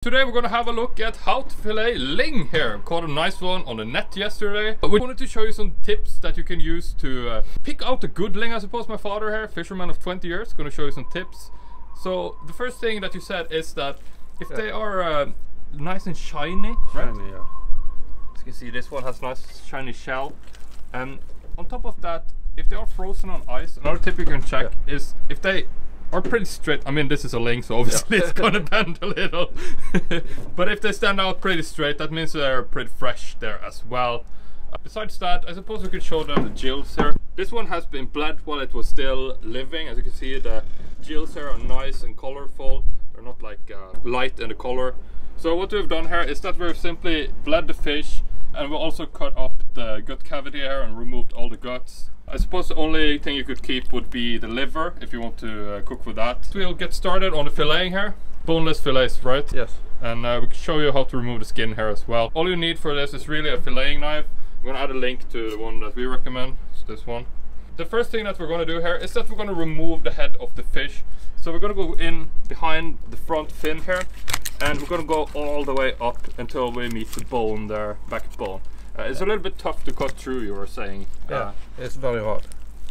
Today we're gonna have a look at how to fillet Ling here. Caught a nice one on the net yesterday. But we wanted to show you some tips that you can use to pick out a good Ling, I suppose. My father here, fisherman of 20 years, gonna show you some tips. So the first thing that you said is that if they are nice and shiny, right? Shiny, yeah. As you can see, this one has nice shiny shell. And on top of that, if they are frozen on ice, another tip you can check is if they are pretty straight. I mean, this is a Ling, so obviously it's gonna bend a little. But if they stand out pretty straight, that means they're pretty fresh there as well. Besides that, I suppose we could show them the gills here. This one has been bled while it was still living. As you can see, the gills here are nice and colorful. They're not like light in the color. So what we've done here is that we've simply bled the fish, and we also cut up the gut cavity here and removed all the guts. I suppose the only thing you could keep would be the liver if you want to cook with that. So we'll get started on the filleting here. Boneless fillets, right? Yes. And we can show you how to remove the skin here as well. All you need for this is really a filleting knife. I'm going to add a link to the one that we recommend. It's this one. The first thing that we're going to do here is that we're going to remove the head of the fish. So we're going to go in behind the front fin here, and we're going to go all the way up until we meet the bone there, backbone. It's a little bit tough to cut through, you were saying. Yeah, it's very hard.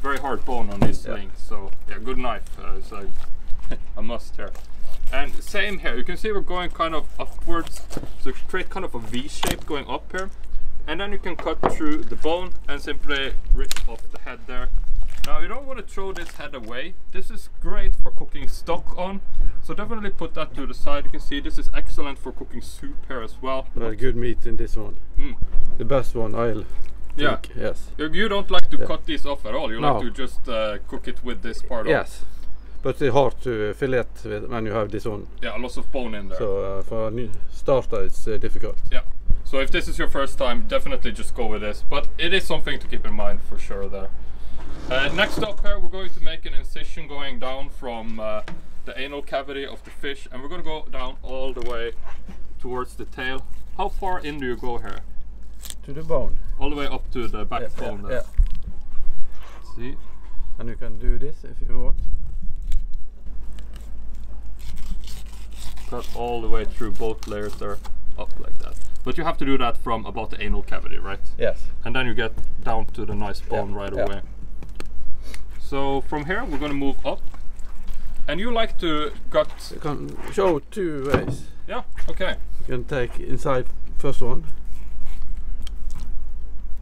Very hard bone on these Lings, so yeah, good knife. It's a must here. And same here, you can see we're going kind of upwards, so create kind of a V shape going up here. And then you can cut through the bone and simply rip off the head there. Now you don't want to throw this head away. This is great for cooking stock on, so definitely put that to the side. You can see this is excellent for cooking soup here as well. Very good meat in this one. The best one, I'll think. Yes. You don't like to cut these off at all. You like to just cook it with this part off. Yes, but it's hard to fillet when you have this one. Yeah, lots of bone in there. So for a new starter it's difficult. Yeah. So if this is your first time, definitely just go with this. But it is something to keep in mind for sure there. Next up here, we're going to make an incision going down from the anal cavity of the fish, and we're going to go down all the way towards the tail. How far in do you go here? To the bone. All the way up to the backbone there. Yeah. See? And you can do this if you want. Cut all the way through both layers there, up like that. But you have to do that from about the anal cavity, right? Yes. And then you get down to the nice bone right away. So from here we're going to move up. And you like to cut... You can show two ways. Yeah, okay. You can take inside first one.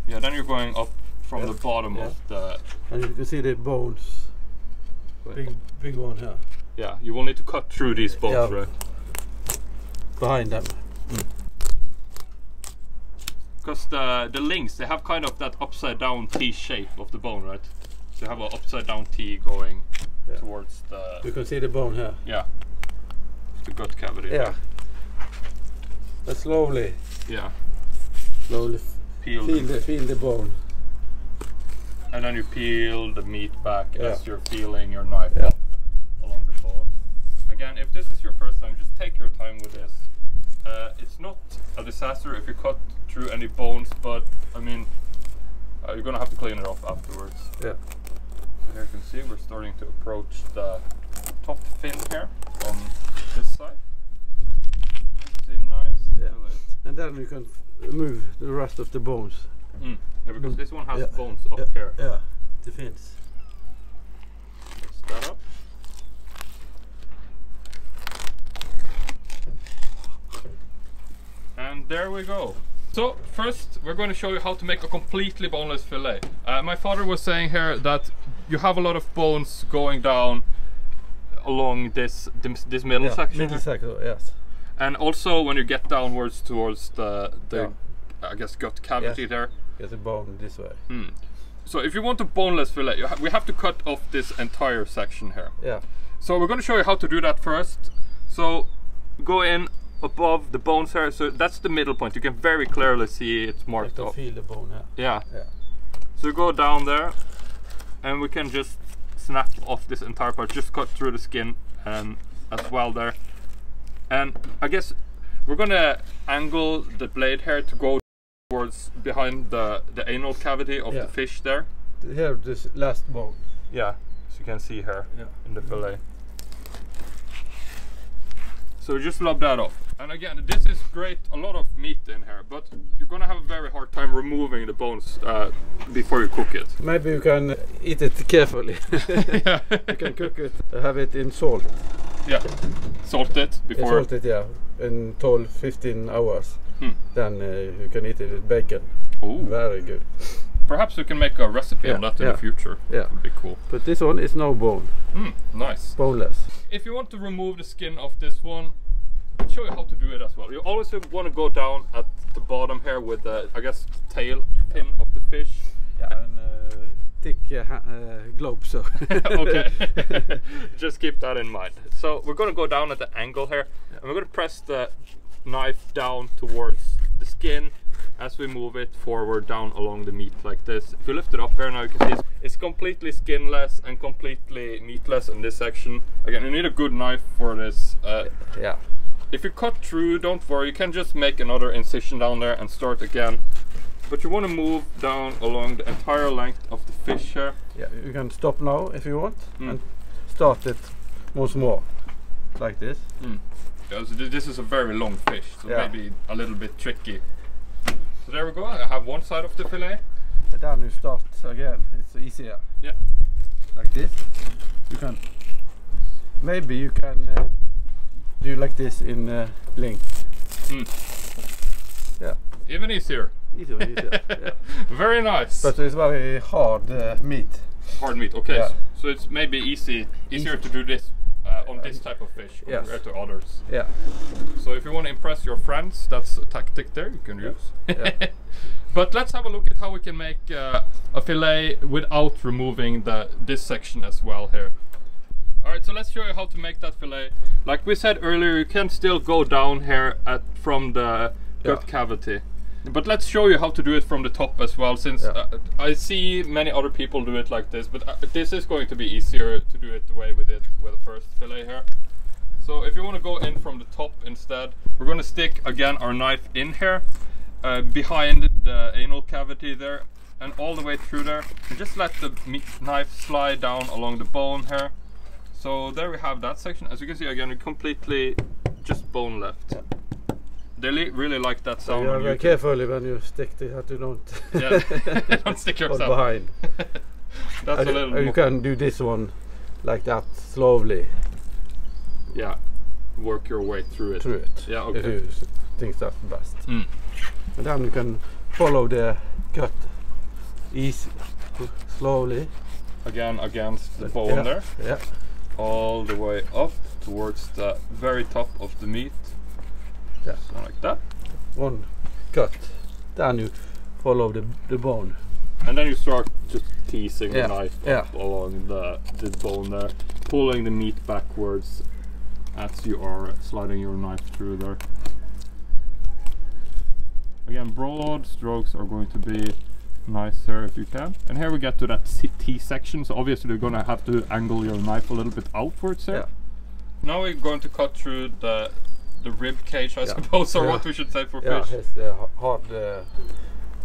Yeah, then you're going up from the bottom of the... And you can see the bones. Big one here. Yeah, you will need to cut through these bones, right? Behind them. Because the Lings, they have kind of that upside down T shape of the bone, right? They have an upside down T going towards the... You can see the bone here. Yeah. The gut cavity. Yeah. But slowly. Yeah. Slowly feel the bone. And then you peel the meat back as you're feeling your knife up along the bone. Again, if this is your first time, just take your time with this. It's not a disaster if you cut through any bones, but I mean, you're gonna have to clean it off afterwards. Yeah. So here you can see we're starting to approach the top fin here on this side. And you can see nice fillet. And then you can move the rest of the bones. Yeah, because this one has bones up here. Yeah, the fins. Fix that up. And there we go. So first we're going to show you how to make a completely boneless fillet. My father was saying here that you have a lot of bones going down along this middle section. Middle section, yes. And also when you get downwards towards the I guess gut cavity there. Get the bone this way. So if you want a boneless fillet, we have to cut off this entire section here. Yeah. So we're going to show you how to do that first. So go in above the bones here, so that's the middle point. You can very clearly see it's marked up. Feel the bone here. Yeah. So go down there, and we can just snap off this entire part. Just cut through the skin and as well there. And I guess we're gonna angle the blade here to go towards behind the anal cavity of the fish there. Here, this last bone. Yeah, as you can see here in the fillet. So just lob that off. And again, this is great, a lot of meat in here, but you're gonna have a very hard time removing the bones before you cook it. Maybe you can eat it carefully. Yeah. You can cook it, have it in salt. Yeah, salt it before. Salt it, yeah, in 12-15 hours. Then you can eat it with bacon. Ooh. Very good. Perhaps you can make a recipe on that in the future. Yeah, that would be cool. But this one is no bone. Nice. Boneless. If you want to remove the skin of this one, I'll show you how to do it as well. You always want to go down at the bottom here with the, I guess, tail fin of the fish. Yeah, and thick globe, so. Okay. Just keep that in mind. So we're going to go down at the angle here, and we're going to press the knife down towards the skin as we move it forward down along the meat like this. If you lift it up here now, you can see it's completely skinless and completely meatless in this section. Again, you need a good knife for this. Yeah. If you cut through, don't worry, you can just make another incision down there and start again. But you want to move down along the entire length of the fish here. Yeah, you can stop now if you want and start it once more, like this. Yeah, so this is a very long fish, so maybe a little bit tricky. So there we go, I have one side of the fillet. And then you start again, it's easier. Yeah. Like this. You can, maybe you can do like this in Ling. Yeah. Even easier. Easier, yeah. Very nice. But it's very hard meat. Hard meat, okay. Yeah. So it's maybe easier to do this on this type of fish compared to others. Yeah. So if you want to impress your friends, that's a tactic there you can use. Yeah. But let's have a look at how we can make a fillet without removing this section as well here. Alright, so let's show you how to make that fillet. Like we said earlier, you can still go down here from the gut cavity. But let's show you how to do it from the top as well, since I see many other people do it like this, but this is going to be easier to do it the way we did with the first fillet here. So if you want to go in from the top instead, we're going to stick again our knife in here, behind the anal cavity there, and all the way through there, and just let the knife slide down along the bone here. So there we have that section. As you can see, again, we're completely just bone left. Yeah. They really like that sound. You are very carefully when you stick that you don't, don't stick yourself behind. That's a little. You can do this one like that slowly. Yeah, work your way through it. Yeah, okay. If you think that's best. And then you can follow the cut easy, slowly. Again against the bone there. Yeah. All the way up towards the very top of the meat. Yeah. So like that. One cut. Then you follow the bone. And then you start just teasing the knife up along the bone there, pulling the meat backwards as you are sliding your knife through there. Again, broad strokes are going to be nice here if you can. And here we get to that T section, so obviously you're going to have to angle your knife a little bit outwards here. Now we're going to cut through the rib cage, I suppose, or what we should say for fish. Yeah, it's hard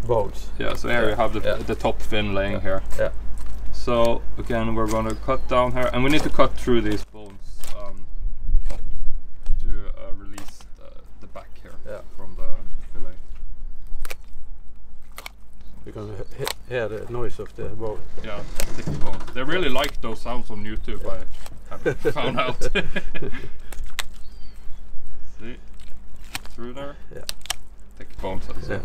bones. Yeah, so here you have the top fin laying here. Yeah. So again, we're going to cut down here, and we need to cut through these bones to release the back here from the fillet. You can hear the noise of the bone. Yeah, thick bones. They really like those sounds on YouTube, I have found out. See? Through there? Yeah. Thick bones, I'd say.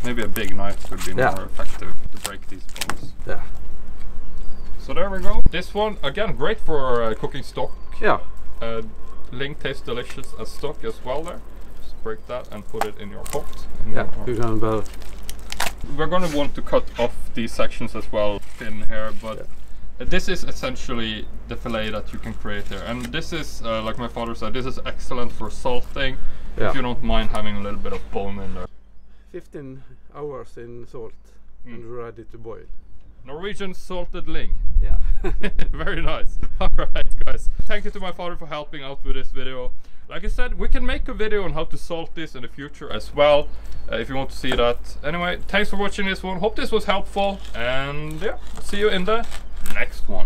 Maybe a big knife would be more effective to break these bones. Yeah. So there we go. This one, again, great for cooking stock. Yeah. Ling tastes delicious as stock as well there. Just break that and put it in your pot. You can we're going to want to cut off these sections as well, thin here, but this is essentially the fillet that you can create here. And this is, like my father said, this is excellent for salting, if you don't mind having a little bit of bone in there. 15 hours in salt and ready to boil. Norwegian salted ling. Yeah. Very nice. Alright guys, thank you to my father for helping out with this video. Like I said, we can make a video on how to salt this in the future as well, if you want to see that. Anyway, thanks for watching this one. Hope this was helpful, and yeah, see you in the next one.